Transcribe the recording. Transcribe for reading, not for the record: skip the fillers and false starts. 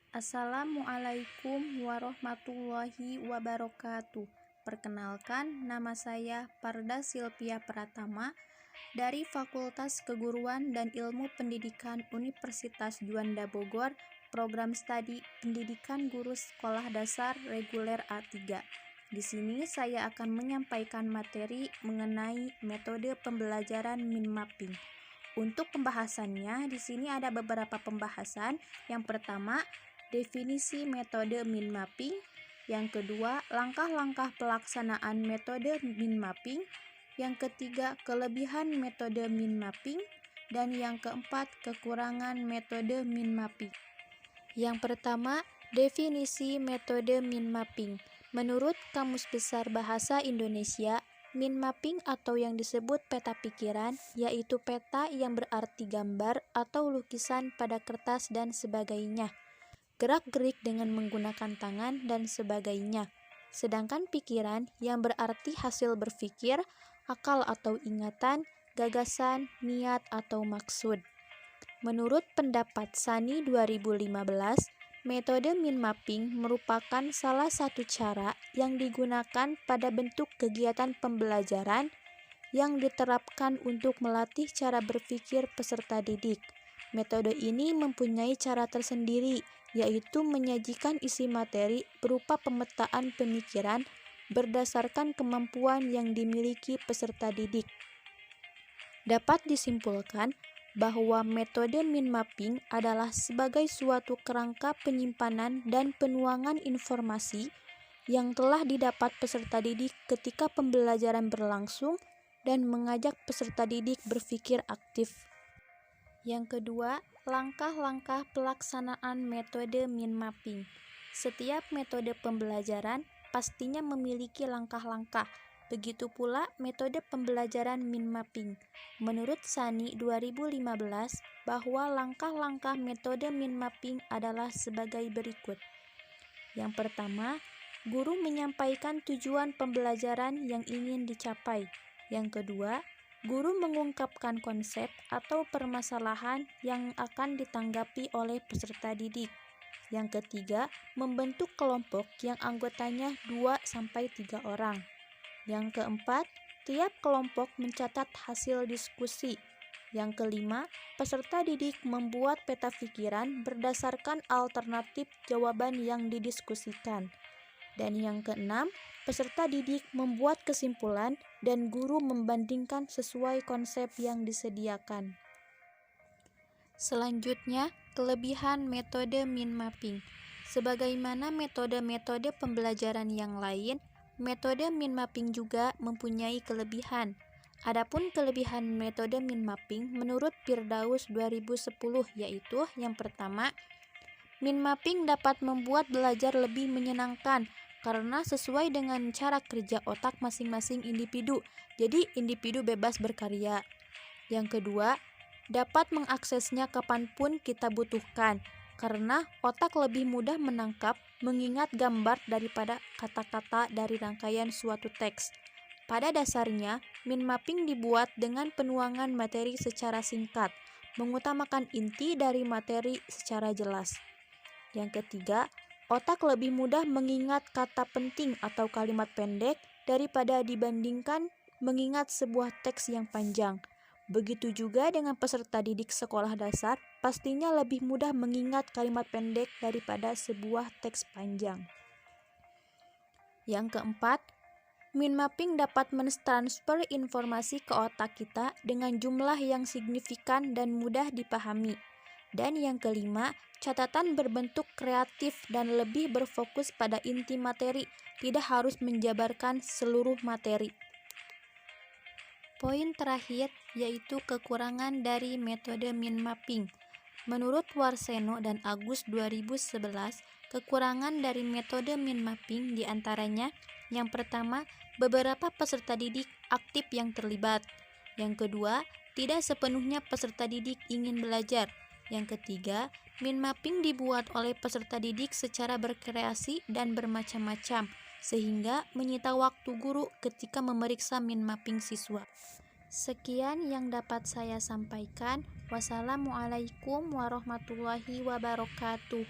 Assalamualaikum warahmatullahi wabarakatuh. Perkenalkan, nama saya Parda Silvia Pratama dari Fakultas Keguruan dan Ilmu Pendidikan Universitas Juanda Bogor, Program Studi Pendidikan Guru Sekolah Dasar Reguler A3. Di sini saya akan menyampaikan materi mengenai metode pembelajaran mind mapping. Untuk pembahasannya, di sini ada beberapa pembahasan. Yang pertama, definisi metode mind mapping. Yang kedua, langkah-langkah pelaksanaan metode mind mapping. Yang ketiga, kelebihan metode mind mapping. Dan yang keempat, kekurangan metode mind mapping. Yang pertama, definisi metode mind mapping. Menurut Kamus Besar Bahasa Indonesia, mind mapping atau yang disebut peta pikiran, yaitu peta yang berarti gambar atau lukisan pada kertas dan sebagainya, gerak-gerik dengan menggunakan tangan dan sebagainya. Sedangkan pikiran yang berarti hasil berpikir, akal atau ingatan, gagasan, niat atau maksud. Menurut pendapat Sani 2015, metode mind mapping merupakan salah satu cara yang digunakan pada bentuk kegiatan pembelajaran yang diterapkan untuk melatih cara berpikir peserta didik. Metode ini mempunyai cara tersendiri, yaitu menyajikan isi materi berupa pemetaan pemikiran berdasarkan kemampuan yang dimiliki peserta didik. Dapat disimpulkan bahwa metode mind mapping adalah sebagai suatu kerangka penyimpanan dan penuangan informasi yang telah didapat peserta didik ketika pembelajaran berlangsung dan mengajak peserta didik berpikir aktif. Yang kedua, langkah-langkah pelaksanaan metode mind mapping. Setiap metode pembelajaran pastinya memiliki langkah-langkah. Begitu pula metode pembelajaran mind mapping. Menurut Sani 2015, bahwa langkah-langkah metode mind mapping adalah sebagai berikut. Yang pertama, guru menyampaikan tujuan pembelajaran yang ingin dicapai. Yang kedua, guru mengungkapkan konsep atau permasalahan yang akan ditanggapi oleh peserta didik. Yang ketiga, membentuk kelompok yang anggotanya 2-3 orang. Yang keempat, tiap kelompok mencatat hasil diskusi. Yang kelima, peserta didik membuat peta pikiran berdasarkan alternatif jawaban yang didiskusikan. Dan yang keenam, peserta didik membuat kesimpulan dan guru membandingkan sesuai konsep yang disediakan. Selanjutnya, kelebihan metode mind mapping. Sebagaimana metode-metode pembelajaran yang lain, metode mind mapping juga mempunyai kelebihan. Adapun kelebihan metode mind mapping menurut Firdaus 2010 yaitu yang pertama, mind mapping dapat membuat belajar lebih menyenangkan karena sesuai dengan cara kerja otak masing-masing individu. Jadi individu bebas berkarya. Yang kedua, dapat mengaksesnya kapanpun kita butuhkan karena otak lebih mudah menangkap, mengingat gambar daripada kata-kata dari rangkaian suatu teks. Pada dasarnya, mind mapping dibuat dengan penuangan materi secara singkat, mengutamakan inti dari materi secara jelas. Yang ketiga, otak lebih mudah mengingat kata penting atau kalimat pendek daripada dibandingkan mengingat sebuah teks yang panjang. Begitu juga dengan peserta didik sekolah dasar, pastinya lebih mudah mengingat kalimat pendek daripada sebuah teks panjang. Yang keempat, mind mapping dapat mentransfer informasi ke otak kita dengan jumlah yang signifikan dan mudah dipahami. Dan yang kelima, catatan berbentuk kreatif dan lebih berfokus pada inti materi, tidak harus menjabarkan seluruh materi. Poin terakhir yaitu kekurangan dari metode mind mapping. Menurut Warseno dan Agus 2011, kekurangan dari metode mind mapping diantaranya, yang pertama, beberapa peserta didik aktif yang terlibat. Yang kedua, tidak sepenuhnya peserta didik ingin belajar. Yang ketiga, mind mapping dibuat oleh peserta didik secara berkreasi dan bermacam-macam, sehingga menyita waktu guru ketika memeriksa mind mapping siswa. Sekian yang dapat saya sampaikan. Wassalamualaikum warahmatullahi wabarakatuh.